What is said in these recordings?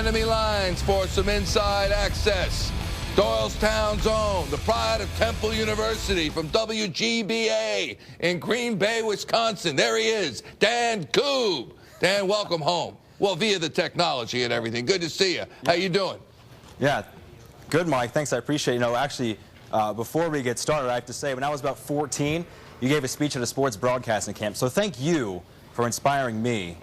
enemy lines for some inside access. Doylestown's own, the pride of Temple University from WGBA in Green Bay, Wisconsin. There he is, Dan Koob. Dan, welcome home. Well, via the technology and everything. Good to see you. How you doing? Yeah, good, Mike. Thanks. I appreciate it. You know, actually, before we get started, I have to say, when I was about 14, you gave a speech at a sports broadcasting camp. So thank you for inspiring me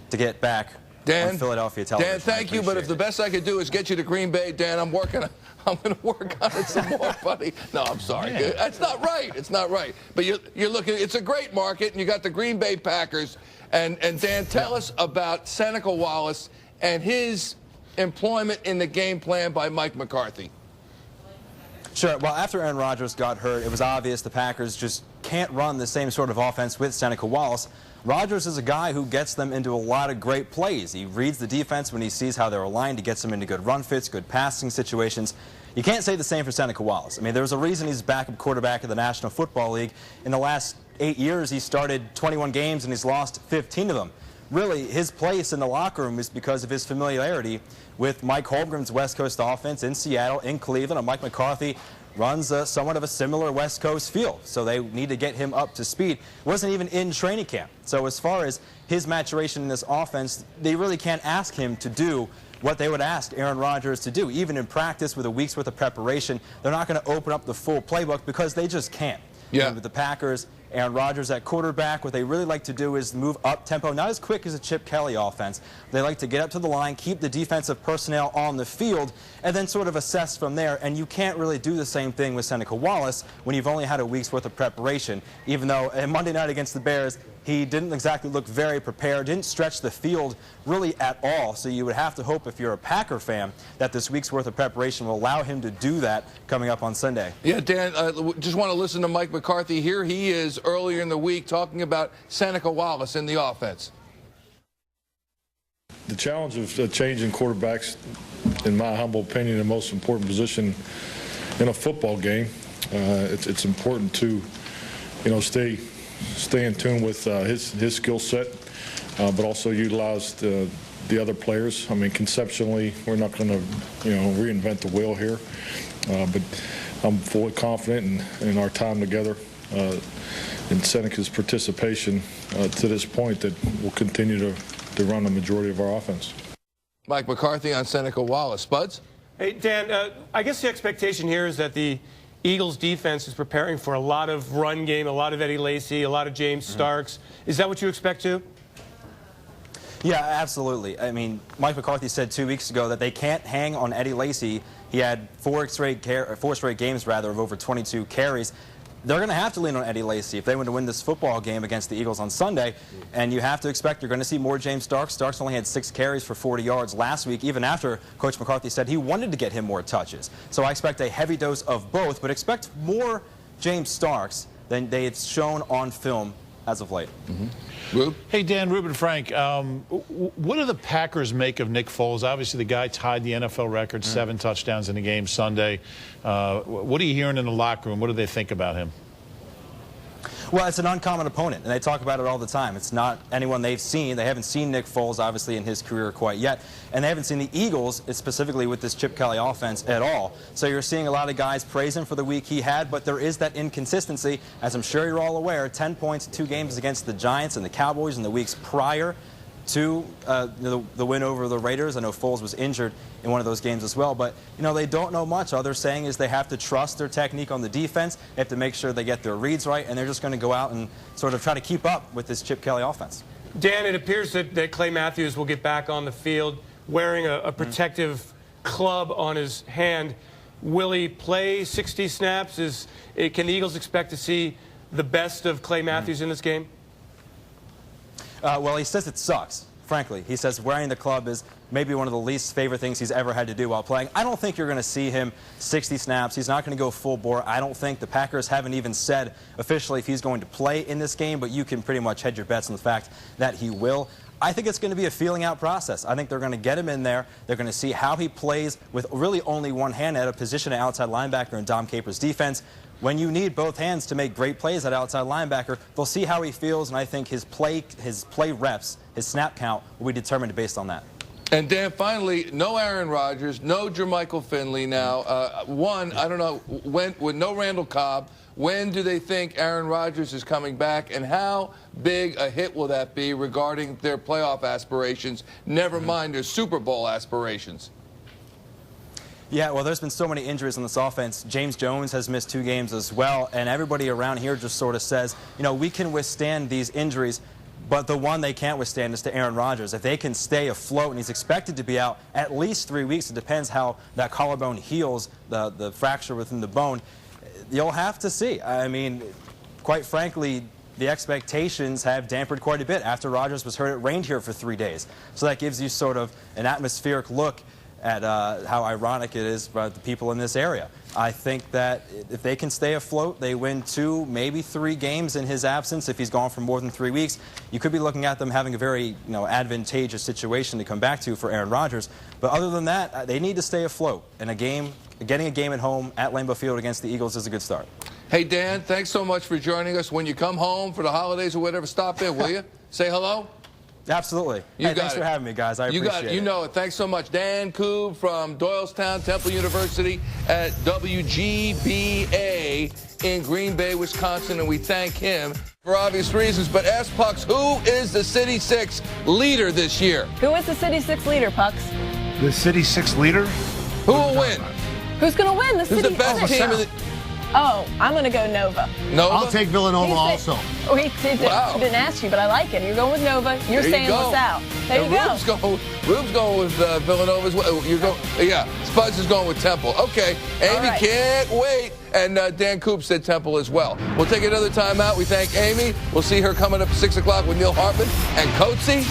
to get back on Philadelphia television. Dan, thank you, but if the best I could do is get you to Green Bay, Dan, I'm going to work on it some more, buddy. No, I'm sorry. Yeah. That's not right. It's not right. But you're looking, it's a great market, and you got the Green Bay Packers. And Dan, tell us about Seneca Wallace and his employment in the game plan by Mike McCarthy. Sure. Well, after Aaron Rodgers got hurt, it was obvious the Packers just can't run the same sort of offense with Seneca Wallace. Rodgers is a guy who gets them into a lot of great plays. He reads the defense when he sees how they're aligned. He gets them into good run fits, good passing situations. You can't say the same for Seneca Wallace. I mean, there's a reason he's backup quarterback of the National Football League. In the last 8 years, he started 21 games and he's lost 15 of them. Really, his place in the locker room is because of his familiarity with Mike Holmgren's West Coast offense in Seattle, in Cleveland, and Mike McCarthy runs somewhat of a similar West Coast feel, so they need to get him up to speed. Wasn't even in training camp. So as far as his maturation in this offense, they really can't ask him to do what they would ask Aaron Rodgers to do. Even in practice with a week's worth of preparation, they're not going to open up the full playbook because they just can't. Yeah. And with the Packers, Aaron Rodgers at quarterback, what they really like to do is move up tempo, not as quick as a Chip Kelly offense. They like to get up to the line, keep the defensive personnel on the field, and then sort of assess from there. And you can't really do the same thing with Seneca Wallace when you've only had a week's worth of preparation, even though Monday night against the Bears, he didn't exactly look very prepared, didn't stretch the field really at all. So you would have to hope, if you're a Packer fan, that this week's worth of preparation will allow him to do that coming up on Sunday. Yeah, Dan, just want to listen to Mike McCarthy. Here he is earlier in the week talking about Seneca Wallace in the offense. The challenge of changing quarterbacks, in my humble opinion, the most important position in a football game. It's important to, stay in tune with his skill set, but also utilize the other players. I mean, conceptually, we're not going to, reinvent the wheel here, but I'm fully confident in our time together, in Seneca's participation to this point, that we'll continue to run the majority of our offense. Mike McCarthy on Seneca Wallace. Spuds? Hey, Dan, I guess the expectation here is that the Eagles defense is preparing for a lot of run game, a lot of Eddie Lacy, a lot of James Starks. Is that what you expect too? Yeah, absolutely. I mean, Mike McCarthy said 2 weeks ago that they can't hang on Eddie Lacy. He had four straight games of over 22 carries. They're going to have to lean on Eddie Lacy if they want to win this football game against the Eagles on Sunday. And you have to expect you're going to see more James Starks. Starks only had 6 carries for 40 yards last week, even after Coach McCarthy said he wanted to get him more touches. So I expect a heavy dose of both, but expect more James Starks than they've shown on film as of late. Rube? Hey, Dan, Ruben Frank, what do the Packers make of Nick Foles? Obviously, the guy tied the NFL record, 7 touchdowns in the game Sunday. What are you hearing in the locker room? What do they think about him? Well, it's an uncommon opponent, and they talk about it all the time. It's not anyone they've seen. They haven't seen Nick Foles, obviously, in his career quite yet, and they haven't seen the Eagles, specifically with this Chip Kelly offense, at all. So you're seeing a lot of guys praise him for the week he had, but there is that inconsistency, as I'm sure you're all aware. 10 points, 2 games against the Giants and the Cowboys in the weeks prior to the win over the Raiders. I know Foles was injured in one of those games as well, but they don't know much. All they're saying is they have to trust their technique on the defense. They have to make sure they get their reads right, and they're just going to go out and sort of try to keep up with this Chip Kelly offense. Dan, it appears that Clay Matthews will get back on the field wearing a protective club on his hand. Will he play 60 snaps? Can the Eagles expect to see the best of Clay Matthews in this game? Well, he says it sucks, frankly. He says wearing the club is maybe one of the least favorite things he's ever had to do while playing. I don't think you're going to see him 60 snaps. He's not going to go full bore. I don't think the Packers haven't even said officially if he's going to play in this game, but you can pretty much hedge your bets on the fact that he will. I think it's going to be a feeling out process. I think they're going to get him in there. They're going to see how he plays with really only one hand at a position of outside linebacker in Dom Capers' defense. When you need both hands to make great plays at outside linebacker, they'll see how he feels, and I think his play reps, his snap count, will be determined based on that. And Dan, finally, no Aaron Rodgers, no Jermichael Finley now. I don't know, with no Randall Cobb, when do they think Aaron Rodgers is coming back, and how big a hit will that be regarding their playoff aspirations, never mind their Super Bowl aspirations? Yeah, well, there's been so many injuries on this offense. James Jones has missed 2 games as well, and everybody around here just sort of says, you know, we can withstand these injuries, but the one they can't withstand is to Aaron Rodgers. If they can stay afloat, and he's expected to be out at least 3 weeks, it depends how that collarbone heals, the fracture within the bone, you'll have to see. I mean, quite frankly, the expectations have dampened quite a bit. After Rodgers was hurt, it rained here for 3 days. So that gives you sort of an atmospheric look at how ironic it is for the people in this area. I think that if they can stay afloat, they win 2, maybe 3 games in his absence. If he's gone for more than 3 weeks, you could be looking at them having a very advantageous situation to come back to for Aaron Rodgers. But other than that, they need to stay afloat. And getting a game at home at Lambeau Field against the Eagles is a good start. Hey, Dan, thanks so much for joining us. When you come home for the holidays or whatever, stop in, will you? Say hello? Absolutely. Thanks for having me, guys. I appreciate it. You know it. Thanks so much. Dan Koob from Doylestown Temple University at WGBA in Green Bay, Wisconsin, and we thank him for obvious reasons. But ask Pucks, who is the City 6 leader this year? Who is the City 6 leader, Pucks? The City 6 leader? Who will win? Who's going to win? The Who's City the best 6? team in the... Oh, I'm going to go Nova. Nova? I'll take Villanova also. He didn't ask you, but I like it. You're going with Nova. You're saying LaSalle. There you go. Rube's going with Villanova as well. Yeah, Spuds is going with Temple. Okay, Amy can't wait. And Dan Koob said Temple as well. We'll take another time out. We thank Amy. We'll see her coming up at 6 o'clock with Neil Hartman and Coatsy.